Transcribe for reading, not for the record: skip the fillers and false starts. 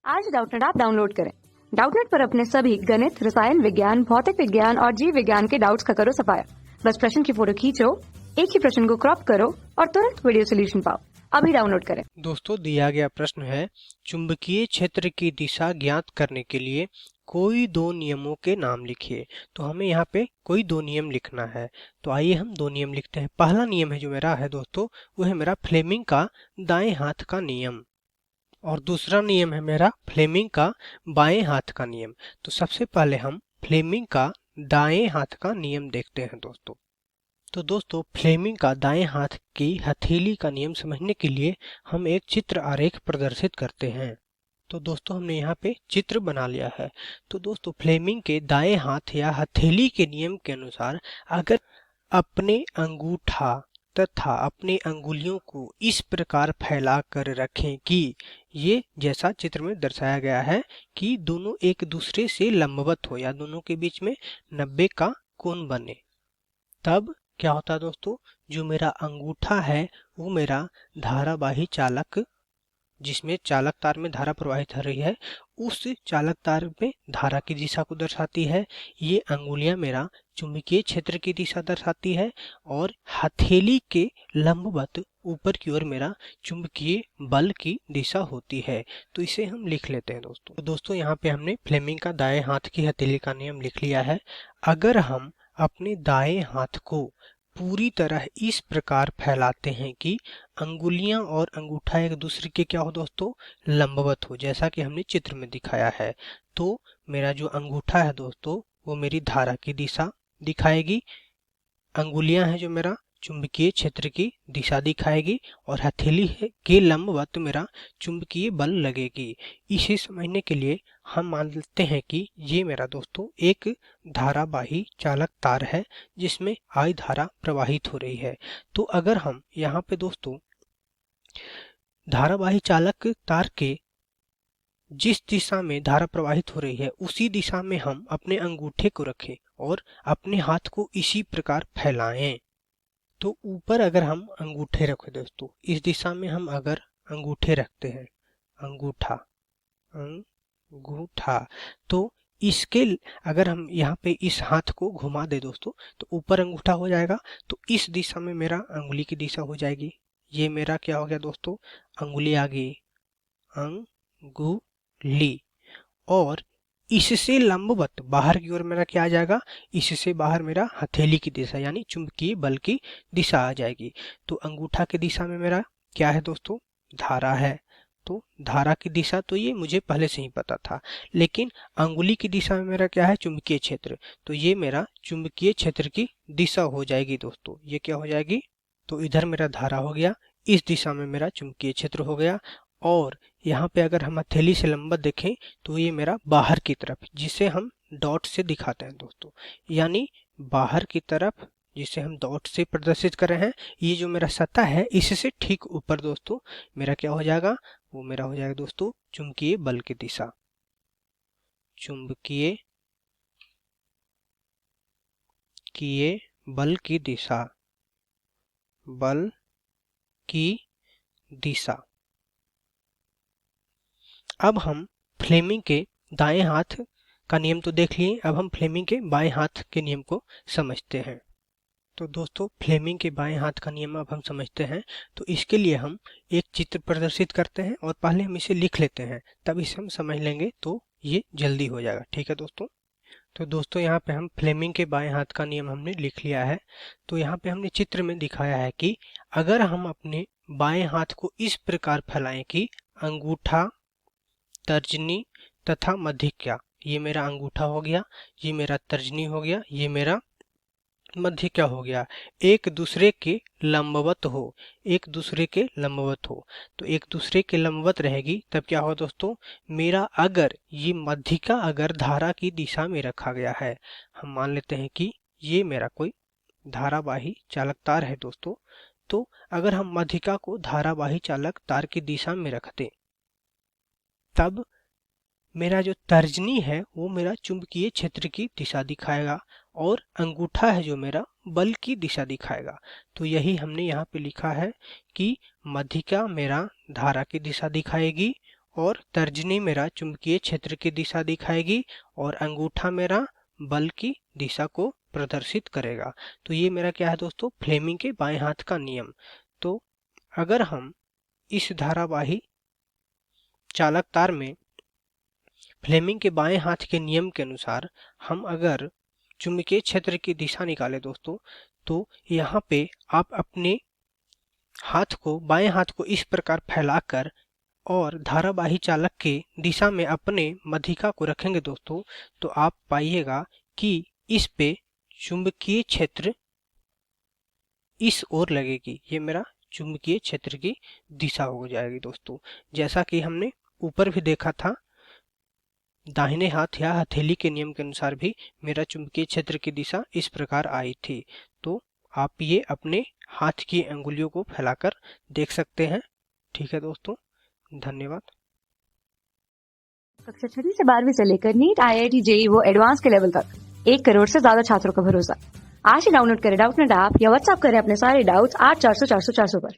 आज Doubtnut app download करें। Doubtnut पर अपने सभी गणित, रसायन विज्ञान, भौतिक विज्ञान और जीव विज्ञान के डाउट्स का करो सफाया। बस प्रश्न की फोटो खींचो, एक ही प्रश्न को क्रॉप करो और तुरंत वीडियो सोल्यूशन पाओ। अभी डाउनलोड करें। दोस्तों, दिया गया प्रश्न है चुंबकीय क्षेत्र की दिशा ज्ञात करने के लिए कोई दो नियमों के नाम लिखिए। तो हमें यहाँ पे कोई दो नियम लिखना है। तो आइए हम दो नियम लिखते हैं। पहला नियम है जो मेरा है दोस्तों, वो है मेरा फ्लेमिंग का दाएं हाथ का नियम, और दूसरा नियम है मेरा फ्लेमिंग का बाएं हाथ का नियम। तो सबसे पहले हम फ्लेमिंग का दाएं हाथ का नियम देखते हैं दोस्तों। तो दोस्तों, फ्लेमिंग का दाएं हाथ की हथेली का नियम समझने के लिए हम एक चित्र आरेख प्रदर्शित करते हैं। तो दोस्तों, हमने यहाँ पे चित्र बना लिया है। तो दोस्तों, फ्लेमिंग के दाएं हाथ या हथेली के नियम के अनुसार अगर अपने अंगूठा तथा अपने अंगुलियों को इस प्रकार फैला कर रखें कि ये जैसा चित्र में दर्शाया गया है कि दोनों एक दूसरे से लंबवत हो या दोनों के बीच में 90 का कोण बने, तब क्या होता है दोस्तों, जो मेरा अंगूठा है वो मेरा धारावाही चालक, जिसमें चालक तार में धारा प्रवाहित हो रही है, उस चालक तार में धारा की दिशा को दर्शाती है। ये अंगुलियां मेरा चुंबकीय क्षेत्र की दिशा दर्शाती है, और हथेली के लंबवत ऊपर की ओर मेरा चुंबकीय बल की दिशा होती है। तो इसे हम लिख लेते हैं दोस्तों। तो दोस्तों, यहाँ पे हमने फ्लेमिंग का दाएं हाथ की हथेली का नियम लिख लिया है। अगर हम अपने दाएं हाथ को पूरी तरह इस प्रकार फैलाते हैं कि अंगुलियां और अंगूठा एक दूसरे के क्या हो दोस्तों, लंबवत हो, जैसा कि हमने चित्र में दिखाया है, तो मेरा जो अंगूठा है दोस्तों वो मेरी धारा की दिशा दिखाएगी, अंगुलियां हैं जो मेरा चुंबकीय क्षेत्र की दिशा दिखाएगी, और हथेली के लंबवत मेरा चुंबकीय बल लगेगी। इसे समझने के लिए हम मान लेते हैं कि ये मेरा दोस्तों एक धारावाही चालक तार है जिसमें I धारा प्रवाहित हो रही है। तो अगर हम यहाँ पे दोस्तों धारावाही चालक तार के जिस दिशा में धारा प्रवाहित हो रही है उसी दिशा में हम अपने अंगूठे को रखें और अपने हाथ को इसी प्रकार फैलाएं। तो ऊपर अगर हम अंगूठे रखें दोस्तों, इस दिशा में हम अगर अंगूठे रखते हैं, अंगूठा अंगूठा, तो इसके अगर हम यहाँ पे इस हाथ को घुमा दे दोस्तों, तो ऊपर अंगूठा हो जाएगा, तो इस दिशा में मेरा अंगुली की दिशा हो जाएगी। ये मेरा क्या हो गया दोस्तों, अंगुली आ गई, अंगुली, और इससे लंबवत बाहर की ओर मेरा क्या आ जाएगा, इससे बाहर मेरा हथेली की दिशा यानी चुंबकीय बल की दिशा आ जाएगी। तो अंगूठा की दिशा में मेरा क्या है दोस्तों, धारा है। तो धारा की दिशा तो ये मुझे पहले से ही पता था, लेकिन अंगुली की दिशा में मेरा क्या है, चुंबकीय क्षेत्र। तो ये मेरा चुंबकीय क्षेत्र की दिशा हो जाएगी दोस्तों। ये क्या हो जाएगी, तो इधर मेरा धारा हो गया, इस दिशा में मेरा चुंबकीय क्षेत्र हो गया, और यहाँ पे अगर हम हथेली से लंबवत देखें तो ये मेरा बाहर की तरफ, जिसे हम डॉट से दिखाते हैं दोस्तों, यानी बाहर की तरफ जिसे हम डॉट से प्रदर्शित कर रहे हैं, ये जो मेरा सतह है इससे ठीक ऊपर दोस्तों मेरा क्या हो जाएगा, वो मेरा हो जाएगा दोस्तों चुंबकीय बल की दिशा। चुंबकीय बल की दिशा, बल की दिशा। अब हम फ्लेमिंग के दाएं हाथ का नियम तो देख लिए, अब हम फ्लेमिंग के बाएं हाथ के नियम को समझते हैं। तो दोस्तों, फ्लेमिंग के बाएं हाथ का नियम अब हम समझते हैं। तो इसके लिए हम एक चित्र प्रदर्शित करते हैं, और पहले हम इसे लिख लेते हैं, तब इसे हम समझ लेंगे तो ये जल्दी हो जाएगा। ठीक है दोस्तों। तो दोस्तों, यहाँ पे हम फ्लेमिंग के बाएं हाथ का नियम हमने लिख लिया है। तो यहाँ पे हमने चित्र में दिखाया है कि अगर हम अपने बाएं हाथ को इस प्रकार फैलाएं कि अंगूठा, तर्जनी तथा मध्यिका, ये मेरा अंगूठा हो गया, ये मेरा तर्जनी हो गया, ये मेरा मध्यिका हो गया, एक दूसरे के लंबवत हो, एक दूसरे के लंबवत हो। तो एक दूसरे के लंबवत रहेगी तब क्या हो दोस्तों, मेरा अगर ये मध्यिका अगर धारा की दिशा में रखा गया है, हम मान लेते हैं कि ये मेरा कोई धारावाही चालक तार है दोस्तों, तो अगर हम मध्यिका को धारावाही चालक तार की दिशा में रखते, तब मेरा जो तर्जनी है वो मेरा चुंबकीय क्षेत्र की दिशा दिखाएगा, और अंगूठा है जो मेरा बल की दिशा दिखाएगा। तो यही हमने यहाँ पे लिखा है कि मध्यिका मेरा धारा की दिशा दिखाएगी, और तर्जनी मेरा चुंबकीय क्षेत्र की दिशा दिखाएगी और अंगूठा मेरा बल की दिशा को प्रदर्शित करेगा। तो ये मेरा क्या है दोस्तों, फ्लेमिंग के बाएं हाथ का नियम। तो अगर हम इस धारावाही चालक तार में फ्लेमिंग के बाएं हाथ के नियम के अनुसार हम अगर चुंबकीय क्षेत्र की दिशा निकाले दोस्तों, तो यहाँ पे आप अपने हाथ को, बाएं हाथ को इस प्रकार फैलाकर और धारावाही चालक के दिशा में अपने मध्यिका को रखेंगे दोस्तों, तो आप पाइएगा कि इस पे चुंबकीय क्षेत्र इस ओर लगेगी। ये मेरा चुंबकीय क्षेत्र की दिशा हो जाएगी दोस्तों। जैसा कि हमने ऊपर भी देखा था, दाहिने हाथ या हथेली के नियम के अनुसार भी मेरा चुंबकीय क्षेत्र की दिशा इस प्रकार आई थी। तो आप ये अपने हाथ की अंगुलियों को फैलाकर देख सकते हैं। ठीक है दोस्तों, धन्यवाद। कक्षा 6वीं से 12वीं से लेकर नीट, IIT, JEE वो एडवांस के लेवल तक 1 करोड़ से ज्यादा छात्रों का भरोसा। आज ही डाउनलोड करें डाउटनेट ऐप या व्हाट्सएप करें अपने सारे डाउट्स 8400 400 400 पर।